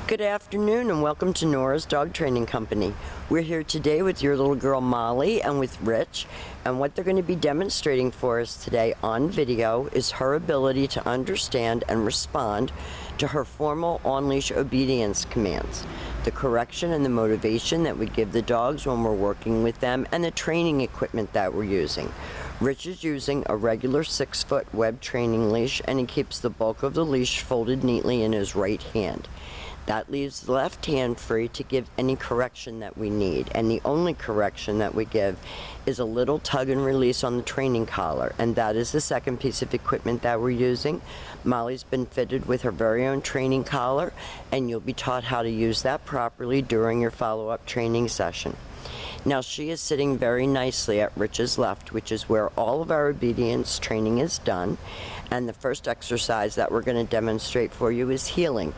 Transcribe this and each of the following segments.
Good afternoon and welcome to Nora's Dog Training Company. We're here today with your little girl Molly and with Rich, and what they're going to be demonstrating for us today on video is her ability to understand and respond to her formal on-leash obedience commands, the correction and the motivation that we give the dogs when we're working with them, and the training equipment that we're using. Rich is using a regular 6-foot web training leash, and he keeps the bulk of the leash folded neatly in his right hand. That leaves the left hand free to give any correction that we need, and the only correction that we give is a little tug and release on the training collar, and that is the second piece of equipment that we're using. Molly's been fitted with her very own training collar, and you'll be taught how to use that properly during your follow-up training session. Now she is sitting very nicely at Rich's left, which is where all of our obedience training is done, and the first exercise that we're going to demonstrate for you is heeling.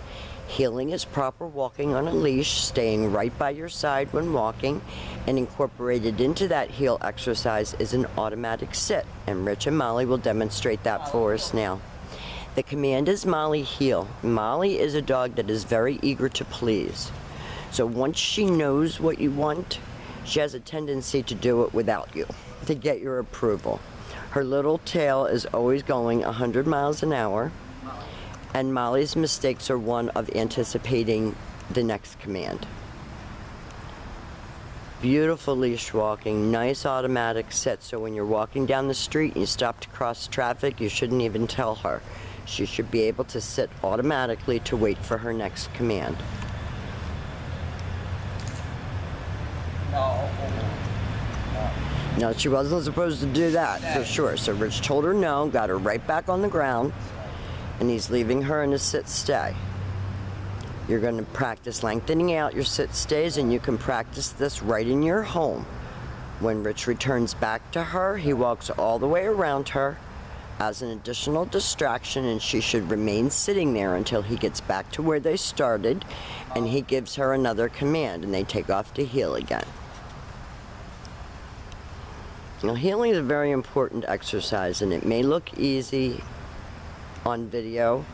Heeling is proper walking on a leash, staying right by your side when walking, and incorporated into that heel exercise is an automatic sit, and Rich and Molly will demonstrate that for us now. The command is Molly heel. Molly is a dog that is very eager to please. So once she knows what you want, she has a tendency to do it without you, to get your approval. Her little tail is always going 100 miles an hour. And Molly's mistakes are one of anticipating the next command. Beautiful leash walking, nice automatic sit, so when you're walking down the street and you stop to cross traffic, you shouldn't even tell her. She should be able to sit automatically to wait for her next command. No, she wasn't supposed to do that, for sure. So Rich told her no, got her right back on the ground, and he's leaving her in a sit-stay. You're going to practice lengthening out your sit-stays, and you can practice this right in your home. When Rich returns back to her, he walks all the way around her as an additional distraction, and she should remain sitting there until he gets back to where they started, and he gives her another command, and they take off to heel again. Now, heeling is a very important exercise, and it may look easy on video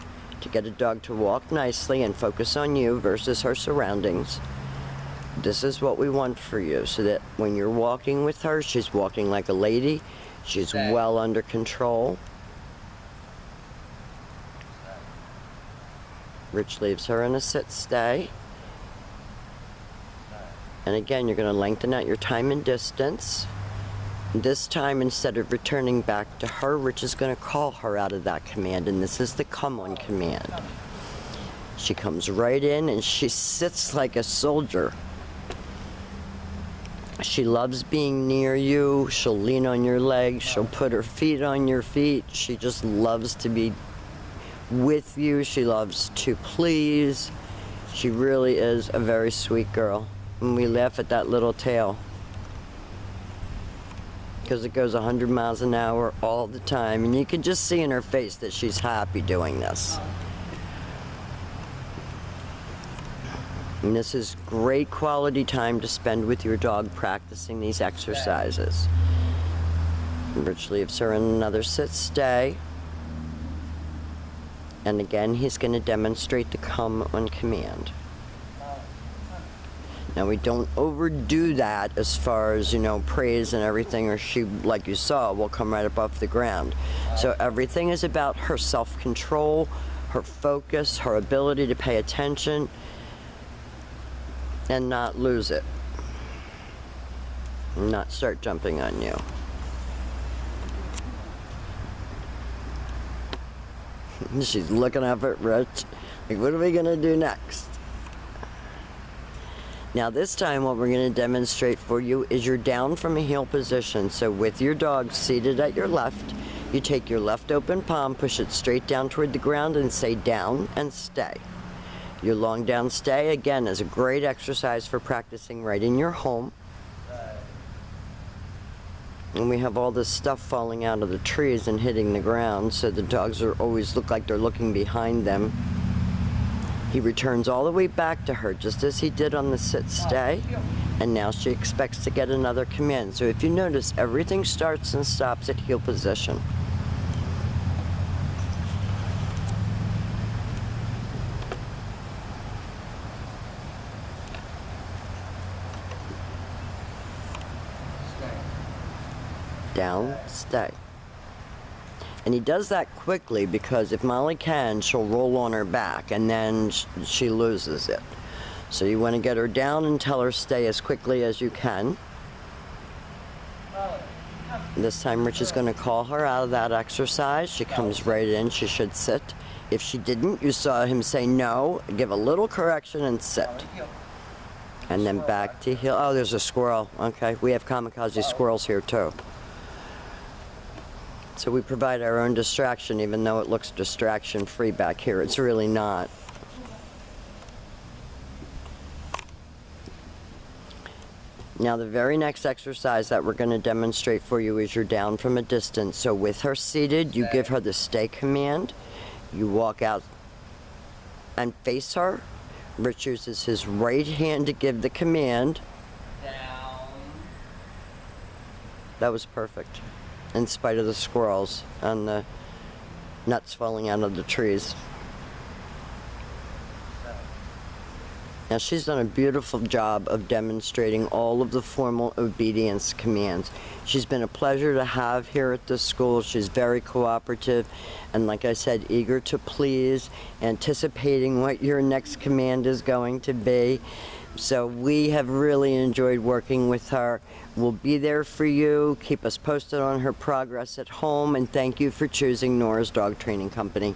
to get a dog to walk nicely and focus on you versus her surroundings. This is what we want for you, so that when you're walking with her, she's walking like a lady, she's well under control. Rich leaves her in a sit-stay. And again, you're going to lengthen out your time and distance. This time, instead of returning back to her, Rich is going to call her out of that command, and this is the come on command. She comes right in and she sits like a soldier. She loves being near you. She'll lean on your legs. She'll put her feet on your feet. She just loves to be with you. She loves to please. She really is a very sweet girl. And we laugh at that little tail, because it goes 100 miles an hour all the time, and you can just see in her face that she's happy doing this. And this is great quality time to spend with your dog practicing these exercises. Rich leaves her in another sit-stay. And again, he's going to demonstrate the come on command. Now, we don't overdo that as far as, praise and everything, or she, like you saw, will come right up off the ground. So everything is about her self-control, her focus, her ability to pay attention and not lose it. And not start jumping on you. She's looking up at Rich, like, what are we going to do next? Now this time what we're going to demonstrate for you is you're down from a heel position. So with your dog seated at your left, you take your left open palm, push it straight down toward the ground and say down and stay. Your long down stay, again, is a great exercise for practicing right in your home. And we have all this stuff falling out of the trees and hitting the ground, so the dogs always look like they're looking behind them. He returns all the way back to her, just as he did on the sit-stay, and now she expects to get another command. So if you notice, everything starts and stops at heel position. down, stay. And he does that quickly because if Molly can, she'll roll on her back and then she loses it. So you want to get her down and tell her stay as quickly as you can. This time Rich is going to call her out of that exercise. She comes right in. She should sit. If she didn't, you saw him say no, give a little correction and sit. And then back to heel. Oh, there's a squirrel. Okay, we have kamikaze squirrels here too. So we provide our own distraction, even though it looks distraction-free back here. It's really not. Now the very next exercise that we're going to demonstrate for you is you're down from a distance. So with her seated, you give her the stay command. You walk out and face her. Rich uses his right hand to give the command. Down. That was perfect, in spite of the squirrels and the nuts falling out of the trees. Now she's done a beautiful job of demonstrating all of the formal obedience commands. She's been a pleasure to have here at the school. She's very cooperative and, like I said, eager to please, anticipating what your next command is going to be. So we have really enjoyed working with her. We'll be there for you. Keep us posted on her progress at home, and thank you for choosing Nora's Dog Training Company.